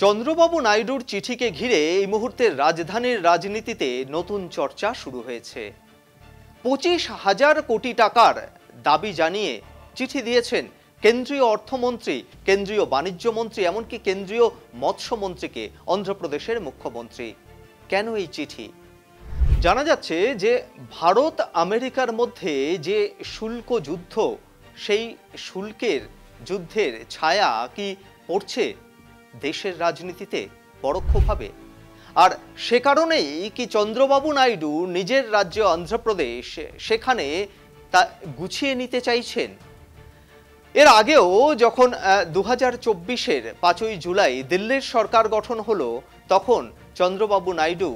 চন্দ্রবাবু নাইডুর চিঠিকে ঘিরে এই মুহূর্তে রাজধানীর রাজনীতিতে নতুন চর্চা শুরু হয়েছে। 25,000 কোটি টাকার দাবি জানিয়ে চিঠি দিয়েছেন কেন্দ্রীয় অর্থমন্ত্রী, কেন্দ্রীয় বাণিজ্য মন্ত্রী, এমনকি কেন্দ্রীয় মৎস্যমন্ত্রীকে অন্ধ্রপ্রদেশের মুখ্যমন্ত্রী। কেন এই চিঠি? জানা যাচ্ছে যে ভারত আমেরিকার মধ্যে যে শুল্ক যুদ্ধ, সেই শুল্কের যুদ্ধের ছায়া কি পড়ছে দেশের রাজনীতিতে পরোক্ষভাবে। আর সে কারণেই কি চন্দ্রবাবু নাইডু নিজের রাজ্য অন্ধ্রপ্রদেশ সেখানে তা গুছিয়ে নিতে চাইছেন। এর আগেও যখন 2024-এর 5ই জুলাই দিল্লির সরকার গঠন হলো, তখন চন্দ্রবাবু নাইডু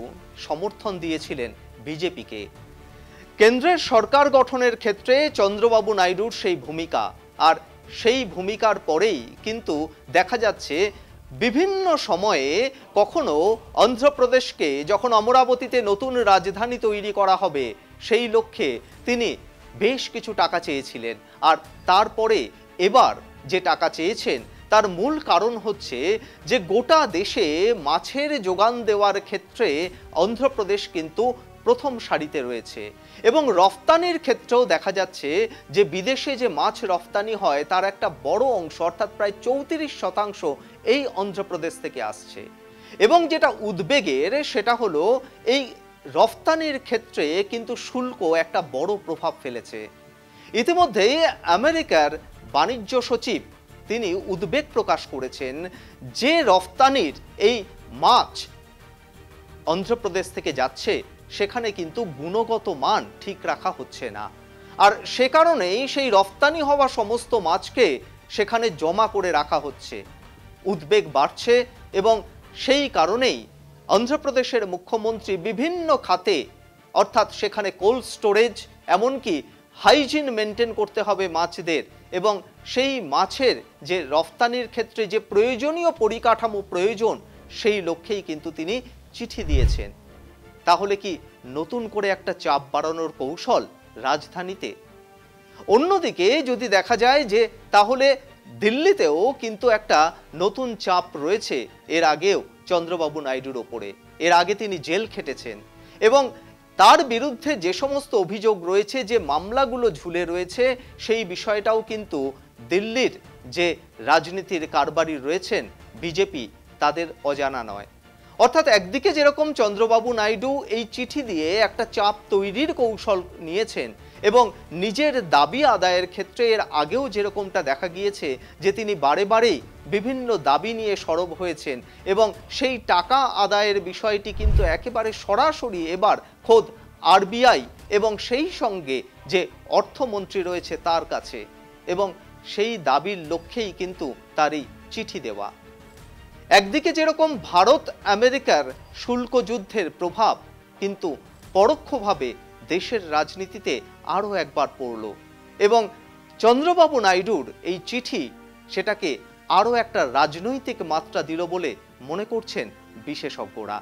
সমর্থন দিয়েছিলেন বিজেপিকে। কেন্দ্রের সরকার গঠনের ক্ষেত্রে চন্দ্রবাবু নাইডুর সেই ভূমিকা, আর সেই ভূমিকার পরেই কিন্তু দেখা যাচ্ছে বিভিন্ন সময়ে কখনো অন্ধ্রপ্রদেশকে যখন অমরাবতীতে নতুন রাজধানী তৈরি করা হবে সেই লক্ষ্যে তিনি বেশ কিছু টাকা চেয়েছিলেন। আর তারপরে এবার যে টাকা চেয়েছেন তার মূল কারণ হচ্ছে যে গোটা দেশে মাছের যোগান দেওয়ার ক্ষেত্রে অন্ধ্রপ্রদেশ কিন্তু প্রথম সারিতে রয়েছে, এবং রফতানির ক্ষেত্রেও দেখা যাচ্ছে যে বিদেশে যে মাছ রফতানি হয় তার একটা বড় অংশ, অর্থাৎ প্রায় 34% এই অন্ধ্রপ্রদেশ থেকে আসছে। এবং যেটা উদ্বেগের সেটা হলো এই রফতানির ক্ষেত্রে কিন্তু শুল্ক একটা বড় প্রভাব ফেলেছে। ইতিমধ্যেই আমেরিকার বাণিজ্য সচিব তিনি উদ্বেগ প্রকাশ করেছেন যে রফতানির এই মাছ অন্ধ্রপ্রদেশ থেকে যাচ্ছে সেখানে কিন্তু গুণগত মান ঠিক রাখা হচ্ছে না। আর সে কারণেই সেই রফতানি হওয়া সমস্ত মাছকে সেখানে জমা করে রাখা হচ্ছে। উদ্বেগ বাড়ছে এবং সেই কারণেই অন্ধ্রপ্রদেশের মুখ্যমন্ত্রী বিভিন্ন খাতে, অর্থাৎ সেখানে কোল্ড স্টোরেজ, এমনকি হাইজিন মেনটেন করতে হবে মাছদের, এবং সেই মাছের যে রফতানির ক্ষেত্রে যে প্রয়োজনীয় পরিকাঠামো প্রয়োজন সেই লক্ষ্যেই কিন্তু তিনি চিঠি দিয়েছেন। তাহলে কি নতুন করে একটা চাপ বাড়ানোর কৌশল রাজধানীতে? অন্যদিকে যদি দেখা যায় যে তাহলে দিল্লিতেও কিন্তু একটা নতুন চাপ রয়েছে এর আগেও চন্দ্রবাবু নাইডুর ওপরে। এর আগে তিনি জেল খেটেছেন এবং তার বিরুদ্ধে যে সমস্ত অভিযোগ রয়েছে, যে মামলাগুলো ঝুলে রয়েছে, সেই বিষয়টাও কিন্তু দিল্লির যে রাজনীতির কারবারি রয়েছেন বিজেপি, তাদের অজানা নয়। অর্থাৎ একদিকে যেরকম চন্দ্রবাবু নাইডু এই চিঠি দিয়ে একটা চাপ তৈরির কৌশল নিয়েছেন এবং নিজের দাবি আদায়ের ক্ষেত্রে এর আগেও যেরকমটা দেখা গিয়েছে যে তিনি বারে বারেই বিভিন্ন দাবি নিয়ে সরব হয়েছেন, এবং সেই টাকা আদায়ের বিষয়টি কিন্তু একেবারে সরাসরি এবার খোদ আরবিআই এবং সেই সঙ্গে যে অর্থমন্ত্রী রয়েছে তার কাছে, এবং সেই দাবির লক্ষ্যেই কিন্তু তার এই চিঠি দেওয়া। একদিকে যেরকম ভারত আমেরিকার শুল্ক যুদ্ধের প্রভাব কিন্তু পরোক্ষভাবে দেশের রাজনীতিতে আরও একবার পড়ল, এবং চন্দ্রবাবু নাইডুর এই চিঠি সেটাকে আরও একটা রাজনৈতিক মাত্রা দিল বলে মনে করছেন বিশেষজ্ঞরা।